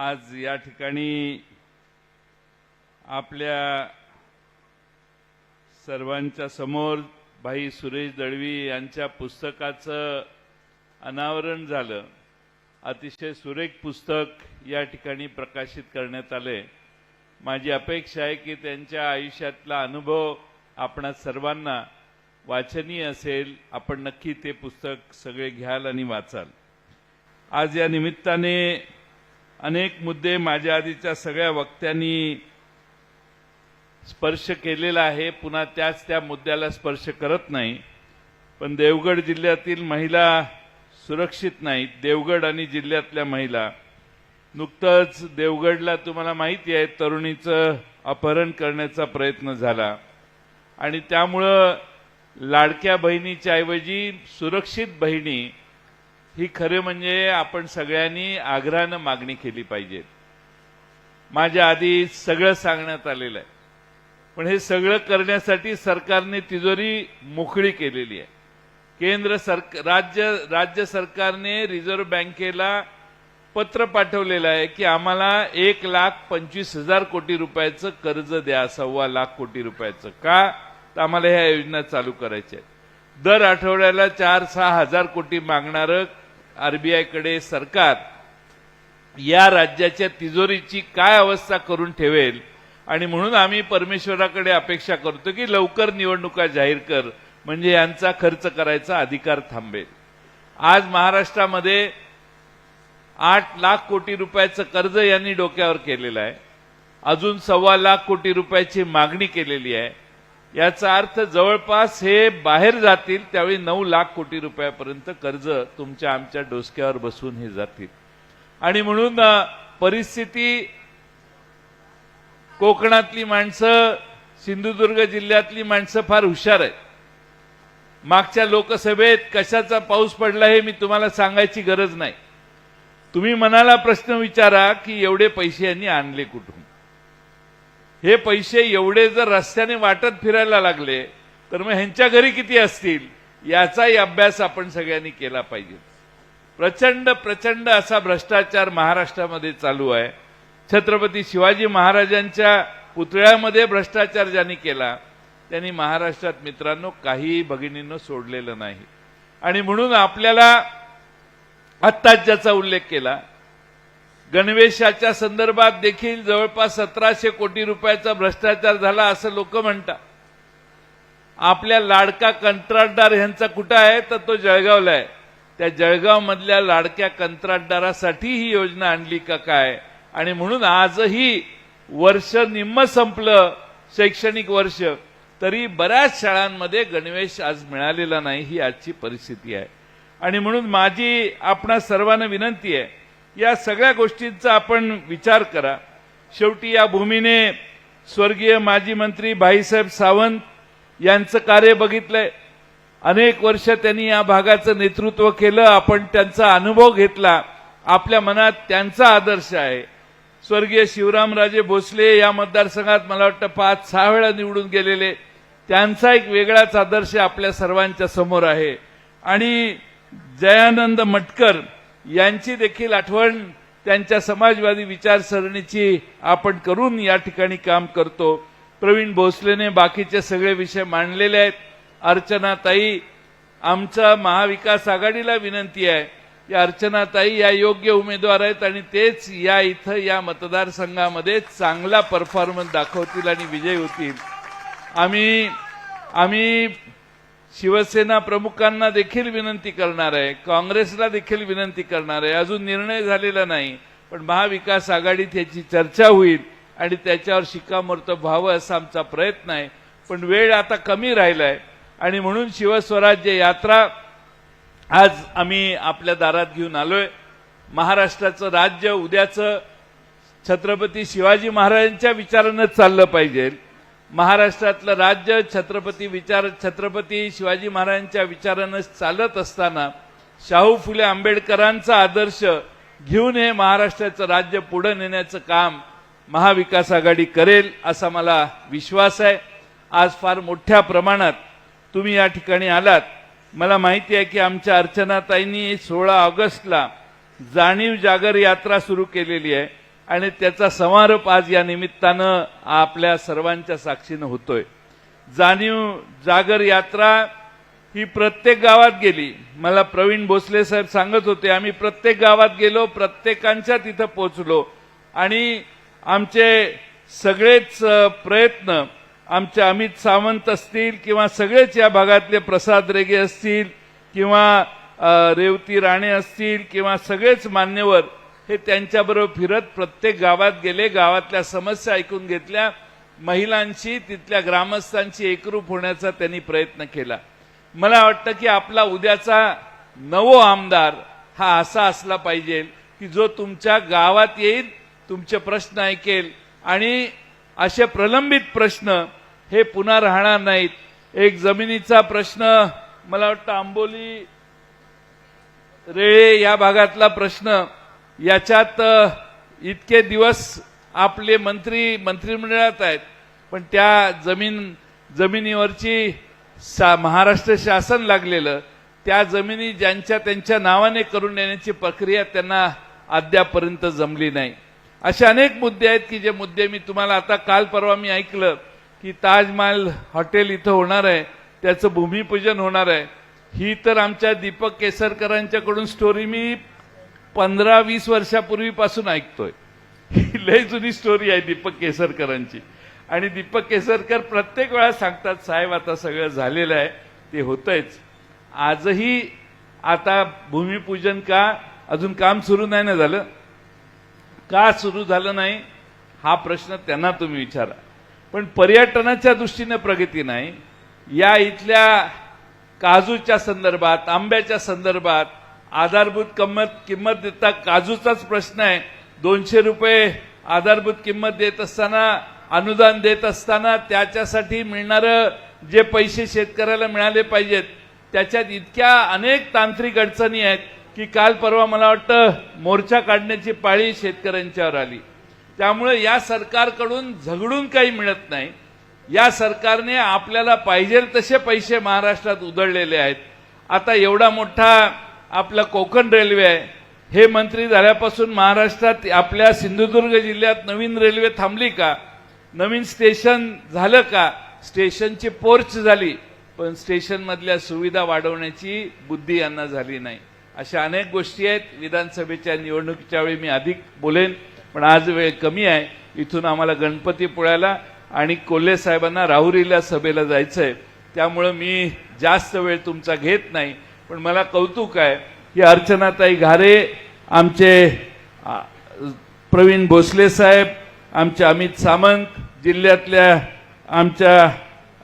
आज या ठिकाणी आपल्या सर्वांच्या समोर भाई सुरेश दळवी यांच्या पुस्तकाचं अनावरण झालं। अतिशय सुरेख पुस्तक या ठिकाणी प्रकाशित करण्यात आले। माझी अपेक्षा आहे की त्यांच्या आयुष्यातला अनुभव आपणा सर्वांना वाचनीय असेल। आपण नक्की ते पुस्तक सगळे घ्याल आणि वाचाल। आज या निमित्ताने अनेक मुद्दे माझ्या आधीच्या सगळ्या वक्त्यांनी स्पर्श केलेला आहे। पुन्हा त्या मुद्द्याला स्पर्श करत नाही। पण देवगड जिल्ह्यातील महिला सुरक्षित नाहीत। देवगड आणि जिल्ह्यातल्या महिला, नुकतंच देवगडला तुम्हाला माहिती आहे तरुणीचं अपहरण करण्याचा प्रयत्न झाला आणि त्यामुळे लाडक्या बहिणीच्या ऐवजी सुरक्षित बहिणी ही खरे म्हणजे आपण सगळ्यांनी आग्रहाने मागणी केली पाहिजे। माझ्या आधी सगळं सांगण्यात आलेलं आहे, पण हे सगळं करण्यासाठी सरकारने तिजोरी मोकळी केलेली आहे। राज्य सरकारने रिझर्व्ह बँकेला पत्र पाठवलेलं आहे की आम्हाला 1,25,000 कोटी रुपयाचं कर्ज द्या, 1.25 लाख कोटी रुपयाचं। का तर आम्हाला ह्या योजना चालू करायच्या आहेत। दर आठवड्याला 4-6 हजार कोटी मागणारं आरबीआय कडे सरकार या राज्याच्या तिजोरीची काय अवस्था करून ठेवेल। आणि म्हणून आम्ही परमेश्वराकडे अपेक्षा करतो की लवकर निवडणुका जाहीर कर, म्हणजे यांचा खर्च करायचा अधिकार थांबेल। आज महाराष्ट्रामध्ये 8 लाख कोटी रुपयाचं कर्ज यांनी डोक्यावर केलेलं आहे। अजून 1.25 लाख कोटी रुपयाची मागणी केलेली आहे। याचा अर्थ जवळपास हे बाहेर जातील त्यावेळी 9 लाख कोटी रुपयापर्यंत कर्ज तुमच्या आमच्या डोसक्यावर बसून हे जातील। आणि म्हणून परिस्थिती कोकणातली माणसं, सिंधुदुर्ग जिल्ह्यातली माणसं फार हुशार आहेत। मागच्या लोकसभेत कशाचा पाऊस पडला हे मी तुम्हाला सांगायची गरज नाही। तुम्ही मनाला प्रश्न विचारा की एवढे पैसे यांनी आणले कुठून। हे पैसे एवढे जर रस्त्याने वाटत फिरायला लागले तर मग ह्यांच्या घरी किती असतील याचाही अभ्यास आपण सगळ्यांनी केला पाहिजे। प्रचंड असा भ्रष्टाचार महाराष्ट्रामध्ये चालू आहे। छत्रपती शिवाजी महाराजांच्या पुतळ्यामध्ये भ्रष्टाचार ज्यांनी केला त्यांनी महाराष्ट्रात मित्रांनो काही भगिनींनो सोडलेलं नाही। आणि म्हणून आपल्याला आत्ताच ज्याचा उल्लेख केला, गणवेशाच्या संदर्भात देखील जवळपास 1700 कोटी रुपयाचा भ्रष्टाचार झाला असं लोक म्हणतात। आपल्या लाडका कंत्राटदार यांचा कुठं आहे तर तो जळगावला आहे। त्या जळगाव मधल्या लाडक्या कंत्राटदारासाठी ही योजना आणली का काय। आणि म्हणून आजही वर्ष निम्म संपलं शैक्षणिक वर्ष, तरी बऱ्याच शाळांमध्ये गणवेश आज मिळालेला नाही। ही आजची परिस्थिती आहे। आणि म्हणून माझी आपणा सर्वांना विनंती आहे या सगळ्या गोष्टींचा आपण विचार करा। शेवटी या भूमीने स्वर्गीय माजी मंत्री भाईसाहेब सावंत यांचं कार्य बघितलंय। अनेक वर्ष त्यांनी या भागाचं नेतृत्व केलं। आपण त्यांचा अनुभव घेतला। आपल्या मनात त्यांचा आदर्श आहे। स्वर्गीय शिवरामराजे भोसले या मतदारसंघात मला वाटतं 5-6 वेळा निवडून गेलेले, त्यांचा एक वेगळाच आदर्श आपल्या सर्वांच्या समोर आहे। आणि जयानंद मटकर यांची देखील आठवण त्यांच्या समाजवादी विचारसरणीची आपण करून या ठिकाणी काम करतो। प्रवीण भोसलेने बाकीचे सगळे विषय मांडलेले आहेत। अर्चनाताई, आमचा महाविकास आघाडीला विनंती आहे की अर्चनाताई या योग्य उमेदवार आहेत आणि तेच या मतदारसंघामध्ये चांगला परफॉर्मन्स दाखवतील आणि विजयी होतील। आम्ही शिवसेना प्रमुखांना देखील विनंती करणार आहे, काँग्रेसला देखील विनंती करणार आहे। अजून निर्णय झालेला नाही, पण महाविकास आघाडीत याची चर्चा होईल आणि त्याच्यावर शिक्कामोर्तब व्हावं असा आमचा प्रयत्न आहे। पण वेळ आता कमी राहिलाय आणि म्हणून शिवस्वराज्य यात्रा आज आम्ही आपल्या दारात घेऊन आलोय। महाराष्ट्राचं राज्य उद्याचं छत्रपती शिवाजी महाराजांच्या विचारानं चाललं पाहिजे। महाराष्ट्रातलं राज्य छत्रपती शिवाजी महाराजांच्या विचारानं चालत असताना शाहू फुले आंबेडकरांचा आदर्श घेऊन हे महाराष्ट्राचं राज्य पुढे नेण्याचं काम महाविकास आघाडी करेल असा मला विश्वास आहे। आज फार मोठ्या प्रमाणात तुम्ही या ठिकाणी आलात। मला माहिती आहे की आमच्या अर्चनाताईंनी 16 ऑगस्टला जाणीव जागर यात्रा सुरू केलेली आहे। आणि त्याचा समारोप आज या निमित्तानं आपल्या सर्वांच्या साक्षीनं होतोय। जाणीव जागर यात्रा ही प्रत्येक गावात गेली। मला प्रवीण भोसले साहेब सांगत होते, आम्ही प्रत्येक गावात गेलो, प्रत्येकांच्या तिथं पोहोचलो आणि आमचे सगळेच प्रयत्न, आमचे अमित सावंत असतील किंवा सगळेच या भागातले प्रसाद रेगे असतील किंवा रेवती राणे असतील किंवा सगळेच मान्यवर हे त्यांच्याबरोबर फिरत प्रत्येक गावात गेले, गावातल्या समस्या ऐकून घेतल्या, महिलांशी तिथल्या ग्रामस्थांशी एकरूप होण्याचा त्यांनी प्रयत्न केला। मला वाटतं की आपला उद्याचा नवो आमदार हा असा असला पाहिजे की जो तुमच्या गावात येईल, तुमचे प्रश्न ऐकेल आणि असे प्रलंबित प्रश्न हे पुन्हा राहणार नाहीत। एक जमिनीचा प्रश्न, मला वाटतं आंबोली रेळे या भागातला प्रश्न, याच्यात इतके दिवस आपले मंत्रिमंडळात आहेत, पण त्या जमिनीवरची महाराष्ट्र शासन लागलेलं, त्या जमिनी ज्यांच्या त्यांच्या नावाने करून देण्याची प्रक्रिया त्यांना अद्यापर्यंत जमली नाही। असे अनेक मुद्दे आहेत की जे मुद्दे मी तुम्हाला आता काल परवा मी ऐकलं की ताजमहाल हॉटेल इथं होणार आहे, त्याचं भूमिपूजन होणार आहे। ही तर आमच्या दीपक केसरकरांच्याकडून स्टोरी मी 15-20 वर्षापूर्वीपासून ऐकतोय। ही लय जुनी स्टोरी आहे दीपक केसरकरांची आणि दीपक केसरकर प्रत्येक वेळा सांगतात, साहेब आता सगळं झालेलं आहे, ते होतंयच। आजही आता भूमिपूजन का अजून काम सुरू नाही ना झालं, का सुरू झालं नाही हा प्रश्न त्यांना तुम्ही विचारा। पण पर्यटनाच्या दृष्टीने प्रगती नाही। या इथल्या काजूच्या संदर्भात, आंब्याच्या संदर्भात आधारभूत किंमत देता काजूचाच प्रश्न आहे। 200 रुपये आधारभूत किंमत देत असताना, अनुदान देत असताना त्याच्यासाठी मिळणारे जे पैसे शेतकऱ्याला मिळाले पाहिजेत त्याच्यात इतक्या अनेक तांत्रिक अडचणी आहेत की काल परवा मला वाटतं मोर्चा काढण्याची पाळी शेतकऱ्यांच्यावर आली। त्यामुळे या सरकारकडून झगडून काही मिळत नाही। या सरकारने आपल्याला पाहिजे तसे पैसे महाराष्ट्रात उधळलेले आहेत। आता एवढा मोठा आपला कोकण रेल्वे आहे, हे मंत्री झाल्यापासून महाराष्ट्रात आपल्या सिंधुदुर्ग जिल्ह्यात नवीन रेल्वे थांबली का, नवीन स्टेशन झालं का, स्टेशनची पोर्च झाली, पण स्टेशन मधल्या सुविधा वाढवण्याची बुद्धी यांना झाली नाही। अशा अनेक गोष्टी आहेत। विधानसभेच्या निवडणुकीच्या वेळी मी अधिक बोलेन, पण आज वेळ कमी आहे। इथून आम्हाला गणपतीपुळ्याला आणि कोल्हे साहेबांना राहुरीला सभेला जायचंय, त्यामुळे मी जास्त वेळ तुमचा घेत नाही। पण मला कौतुक आहे की अर्चनाताई घारे, आमचे प्रवीण भोसले साहेब, आमचे अमित सावंत, जिल्ह्यातल्या आमच्या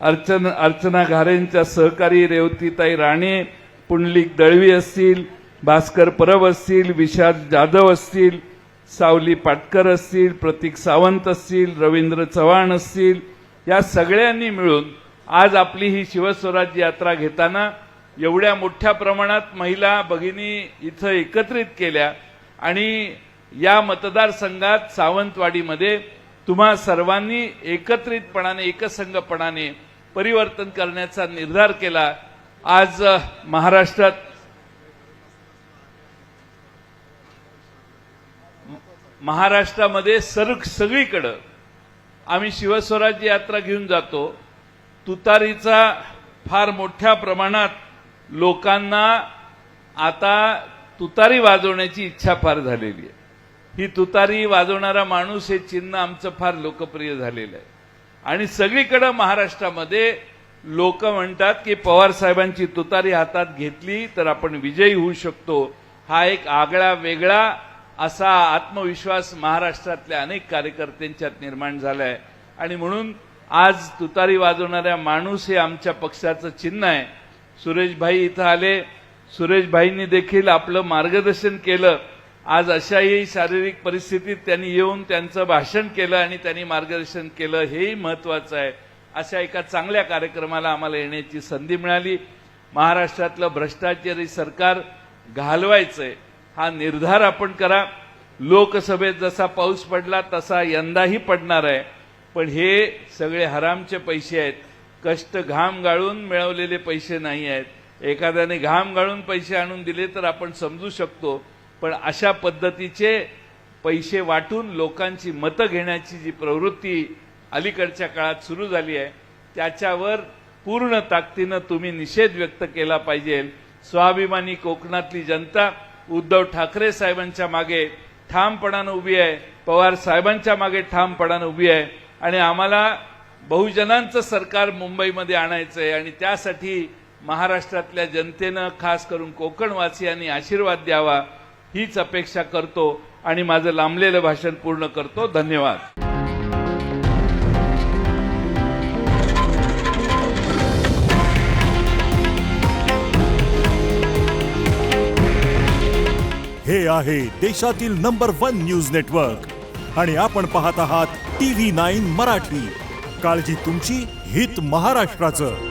अर्चना घारेंच्या सहकारी रेवतीताई राणे, पुंडलिक दळवी असतील, भास्कर परब असतील, विशाल जाधव असतील, सावली पाटकर असतील, प्रतीक सावंत असतील, रवींद्र चव्हाण असतील, या सगळ्यांनी मिळून आज आपली ही शिवस्वराज्य यात्रा घेताना एवढ्या मोठ्या प्रमाणात महिला भगिनी इथं एकत्रित केल्या आणि या मतदारसंघात सावंतवाडीमध्ये तुम्हा सर्वांनी एकत्रितपणाने, एकसंघपणाने परिवर्तन करण्याचा निर्धार केला। आज महाराष्ट्रामध्ये सगळीकडे आम्ही शिवस्वराज्य यात्रा घेऊन जातो। तुतारीचा फार मोठ्या प्रमाणात लोकांना आता तुतारी वाजवण्याची इच्छा फार झालेली आहे। ही तुतारी वाजवणारा माणूस हे चिन्ह आमचं फार लोकप्रिय झालेलं आहे आणि सगळीकडे महाराष्ट्रामध्ये लोक म्हणतात की पवार साहेबांची तुतारी हातात घेतली तर आपण विजयी होऊ शकतो। हा एक आगळा वेगळा असा आत्मविश्वास महाराष्ट्रातल्या अनेक कार्यकर्त्यांच्यात निर्माण झालाय आणि म्हणून आज तुतारी वाजवणाऱ्या माणूस हे आमच्या पक्षाचं चिन्ह आहे। सुरेशभाई इथं आले, सुरेशभाईंनी देखील आपलं मार्गदर्शन केलं। आज अशाही शारीरिक परिस्थितीत त्यांनी येऊन त्यांचं भाषण केलं आणि त्यांनी मार्गदर्शन केलं, हेही महत्वाचं आहे। अशा एका चांगल्या कार्यक्रमाला आम्हाला येण्याची संधी मिळाली। महाराष्ट्रातलं भ्रष्टाचारी सरकार घालवायचंय हा निर्धार आपण करा। लोकसभेत जसा पाऊस पडला तसा यंदाही पडणार आहे, पण हे सगळे हरामचे पैसे आहेत, कष्ट घाम गाळून मिळवलेले पैसे नाही आहेत। एखाद्याने घाम गाळून पैसे आणून दिले तर आपण समजू शकतो, पण अशा पद्धतीचे पैसे वाटून लोकांची मतं घेण्याची जी प्रवृत्ती अलीकडच्या काळात सुरू झाली आहे त्याच्यावर पूर्ण ताकदीनं तुम्ही निषेध व्यक्त केला पाहिजे. स्वाभिमानी कोकणातली जनता उद्धव ठाकरे साहेबांच्या मागे ठामपणानं उभी आहे, पवार साहेबांच्या मागे ठामपणानं उभी आहे आणि आम्हाला बहुजनांचं सरकार मुंबईमध्ये आणायचं आहे आणि त्यासाठी महाराष्ट्रातल्या जनतेनं खास करून कोकणवासियांनी आशीर्वाद द्यावा हीच अपेक्षा करतो आणि माझं लांबलेलं भाषण पूर्ण करतो. धन्यवाद. हे आहे देशातील नंबर 1 न्यूज नेटवर्क आणि आपण पाहत आहात TV9 मराठी. काळजी तुमची, हित महाराष्ट्राचं.